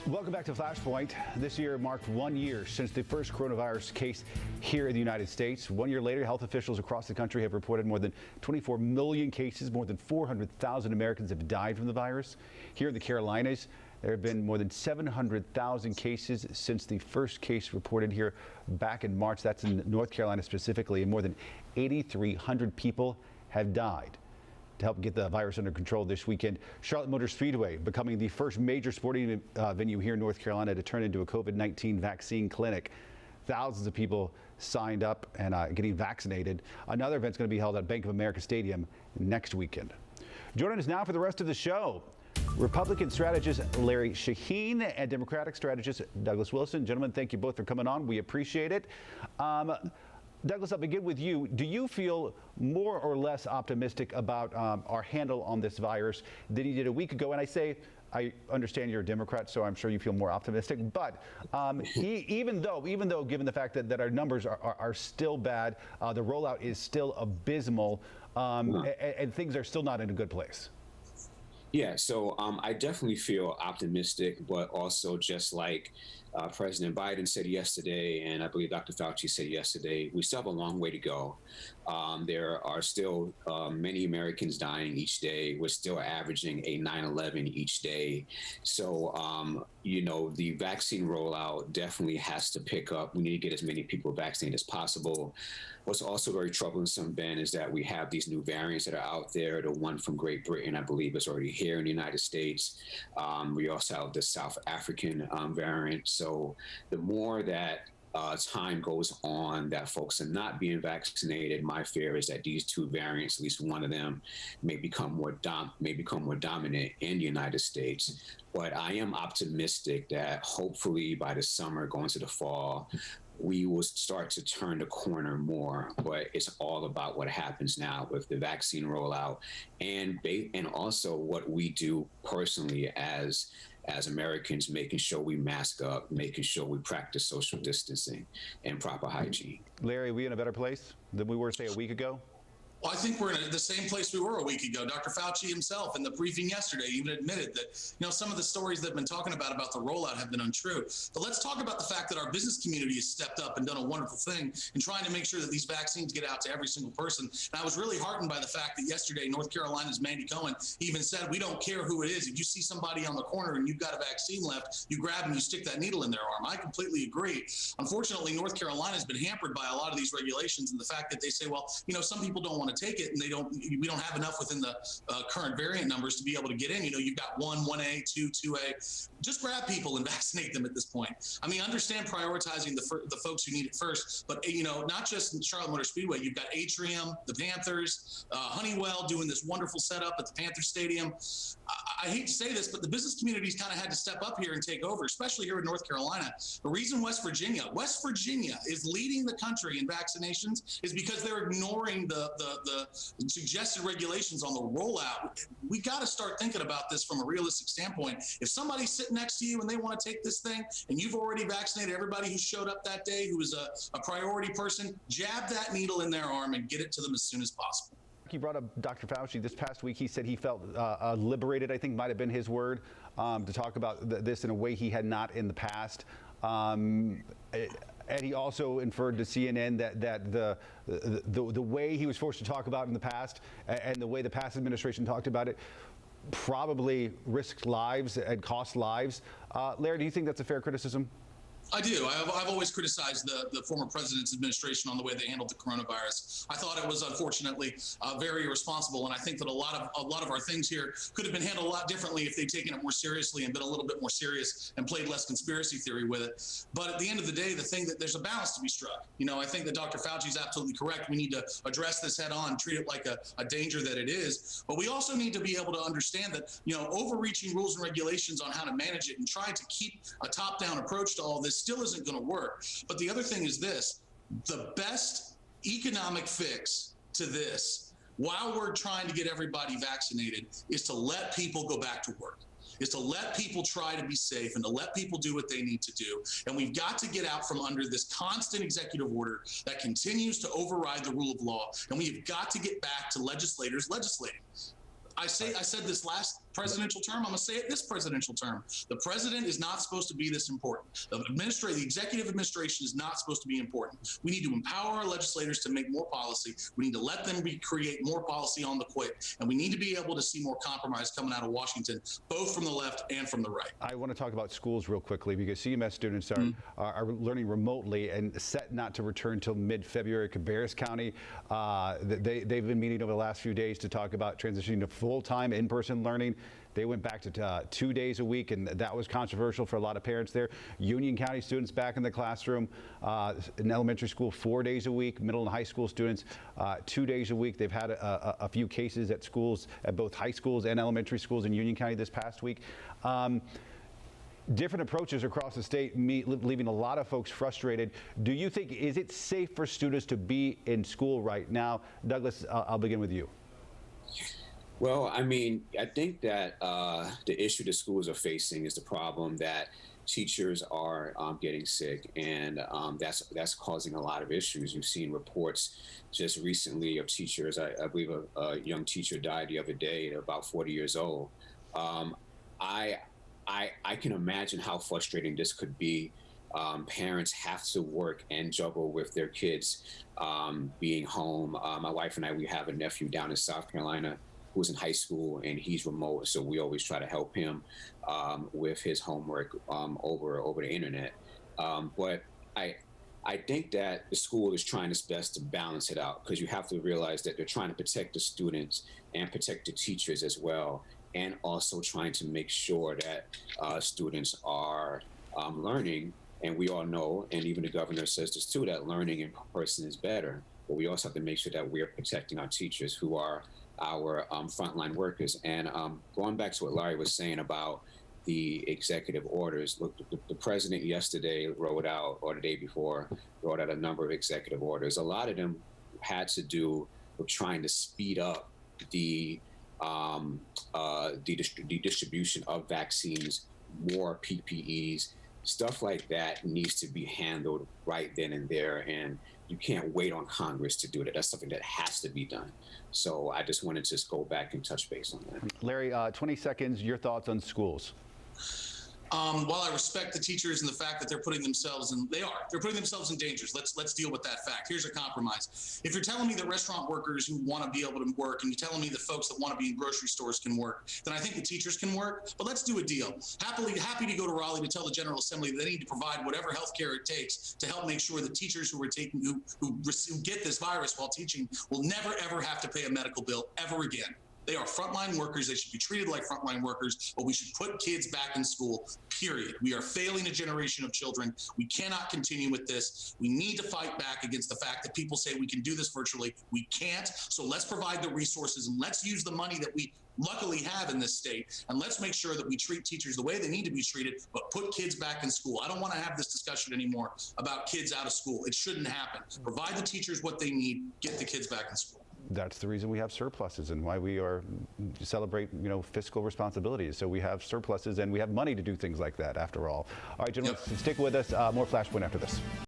Welcome back to Flashpoint. This year marked 1 year since the first coronavirus case here in the United States. 1 year later, health officials across the country have reported more than 24 million cases. More than 400,000 Americans have died from the virus. Here in the Carolinas, there have been more than 700,000 cases since the first case reported here back in March. That's in North Carolina specifically, and more than 8,300 people have died. To help get the virus under control this weekend, Charlotte Motor Speedway becoming the first major sporting venue here in North Carolina to turn into a COVID-19 vaccine clinic. Thousands of people signed up and getting vaccinated. Another event's going to be held at Bank of America Stadium next weekend. Joining us now for the rest of the show, Republican strategist Larry Shaheen and Democratic strategist Douglas Wilson. Gentlemen, thank you both for coming on. We appreciate it. Douglas, I'll begin with you. Do you feel more or less optimistic about our handle on this virus than you did a week ago? And I understand you're a Democrat, so I'm sure you feel more optimistic. But even though, given the fact that our numbers are still bad, the rollout is still abysmal, and things are still not in a good place. Yeah, so I definitely feel optimistic, but also just like President Biden said yesterday, and I believe Dr. Fauci said yesterday, we still have a long way to go. There are still many Americans dying each day. We're still averaging a 9/11 each day. So, the vaccine rollout definitely has to pick up. We need to get as many people vaccinated as possible. What's also very troublesome, Ben, is that we have these new variants that are out there. The one from Great Britain, I believe, is already here in the United States. We also have the South African variant. So the more that time goes on that folks are not being vaccinated, my fear is that these two variants, at least one of them, may become more dominant in the United States. But I am optimistic that hopefully by the summer, going to the fall, we will start to turn the corner more. But it's all about what happens now with the vaccine rollout and also what we do personally as Americans, making sure we mask up, making sure we practice social distancing and proper hygiene. Larry, are we in a better place than we were, say, a week ago? Well, I think we're in the same place we were a week ago. Dr. Fauci himself in the briefing yesterday even admitted that, some of the stories they've been talking about the rollout have been untrue. But let's talk about the fact that our business community has stepped up and done a wonderful thing in trying to make sure that these vaccines get out to every single person. And I was really heartened by the fact that yesterday, North Carolina's Mandy Cohen even said, we don't care who it is. If you see somebody on the corner and you've got a vaccine left, you grab and you stick that needle in their arm. I completely agree. Unfortunately, North Carolina has been hampered by a lot of these regulations and the fact that they say, well, some people don't want to take it and we don't have enough within the current variant numbers to be able to get in. You've got 1A, 2A. Just grab people and vaccinate them at this point. I mean, understand prioritizing the folks who need it first, but not just in Charlotte Motor Speedway. You've got Atrium, the Panthers, Honeywell doing this wonderful setup at the Panther Stadium. I hate to say this, but the business community's kind of had to step up here and take over, especially here in North Carolina. The reason West Virginia is leading the country in vaccinations is because they're ignoring the suggested regulations on the rollout. We got to start thinking about this from a realistic standpoint. If somebody's sitting next to you and they want to take this thing and you've already vaccinated everybody who showed up that day who was a priority person, jab that needle in their arm and get it to them as soon as possible. You brought up Dr. Fauci. This past week, he said he felt liberated, I think might have been his word, to talk about this in a way he had not in the past. And he also inferred to CNN that the way he was forced to talk about in the past and the way the past administration talked about it probably risked lives and cost lives. Larry, do you think that's a fair criticism? I do. I've always criticized the former president's administration on the way they handled the coronavirus. I thought it was unfortunately very irresponsible, and I think that a lot of our things here could have been handled a lot differently if they'd taken it more seriously and been a little bit more serious and played less conspiracy theory with it. But at the end of the day, the thing that there's a balance to be struck. I think that Dr. Fauci is absolutely correct. We need to address this head on, treat it like a danger that it is. But we also need to be able to understand that overreaching rules and regulations on how to manage it and trying to keep a top-down approach to all this still isn't going to work. But the other thing is this: the best economic fix to this, while we're trying to get everybody vaccinated, is to let people go back to work, is to let people try to be safe and to let people do what they need to do. And we've got to get out from under this constant executive order that continues to override the rule of law. And we've got to get back to legislators legislating. I said this last presidential term. I'm going to say it this presidential term. The president is not supposed to be this important. The executive administration is not supposed to be important. We need to empower our legislators to make more policy. We need to let them create more policy on the quick. And we need to be able to see more compromise coming out of Washington, both from the left and from the right. I want to talk about schools real quickly because CMS students are learning remotely and set not to return till mid-February. Cabarrus County, they've been meeting over the last few days to talk about transitioning to full-time in-person learning. They went back to 2 days a week, and that was controversial for a lot of parents there. Union County students back in the classroom, in elementary school 4 days a week, middle and high school students 2 days a week. They've had a few cases at schools, at both high schools and elementary schools in Union County this past week. Different approaches across the state, leaving a lot of folks frustrated. Do you think, is it safe for students to be in school right now? Douglas, I'll begin with you. Well, I mean, I think that the issue the schools are facing is the problem that teachers are getting sick, and that's causing a lot of issues. You've seen reports just recently of teachers. I believe a young teacher died the other day at about 40 years old. I can imagine how frustrating this could be. Parents have to work and juggle with their kids being home. My wife and I, we have a nephew down in South Carolina who's in high school, and he's remote, so we always try to help him with his homework over the internet. But I think that the school is trying its best to balance it out, because you have to realize that they're trying to protect the students and protect the teachers as well, and also trying to make sure that students are learning. And we all know, and even the governor says this too, that learning in person is better. But we also have to make sure that we're protecting our teachers, who are our frontline workers. And going back to what Larry was saying about the executive orders, look, the president yesterday wrote out, or the day before, wrote out a number of executive orders. A lot of them had to do with trying to speed up the distribution of vaccines, more PPEs, stuff like that needs to be handled right then and there. And you can't wait on Congress to do that. That's something that has to be done. So I just wanted to go back and touch base on that. Larry, 20 seconds, your thoughts on schools. While I respect the teachers and the fact that they're putting themselves in, they're putting themselves in dangers. Let's deal with that fact. Here's a compromise. If you're telling me that restaurant workers who want to be able to work, and you're telling me that folks that want to be in grocery stores can work, then I think the teachers can work. But let's do a deal. Happy to go to Raleigh to tell the General Assembly that they need to provide whatever health care it takes to help make sure that teachers who get this virus while teaching will never ever have to pay a medical bill ever again. They are frontline workers. They should be treated like frontline workers, but we should put kids back in school, period. We are failing a generation of children. We cannot continue with this. We need to fight back against the fact that people say we can do this virtually. We can't. So let's provide the resources, and let's use the money that we luckily have in this state, and let's make sure that we treat teachers the way they need to be treated, but put kids back in school. I don't want to have this discussion anymore about kids out of school. It shouldn't happen. Provide the teachers what they need. Get the kids back in school. That's the reason we have surpluses and why we celebrate, fiscal responsibilities. So we have surpluses and we have money to do things like that, after all. All right, gentlemen, stick with us. More Flashpoint after this.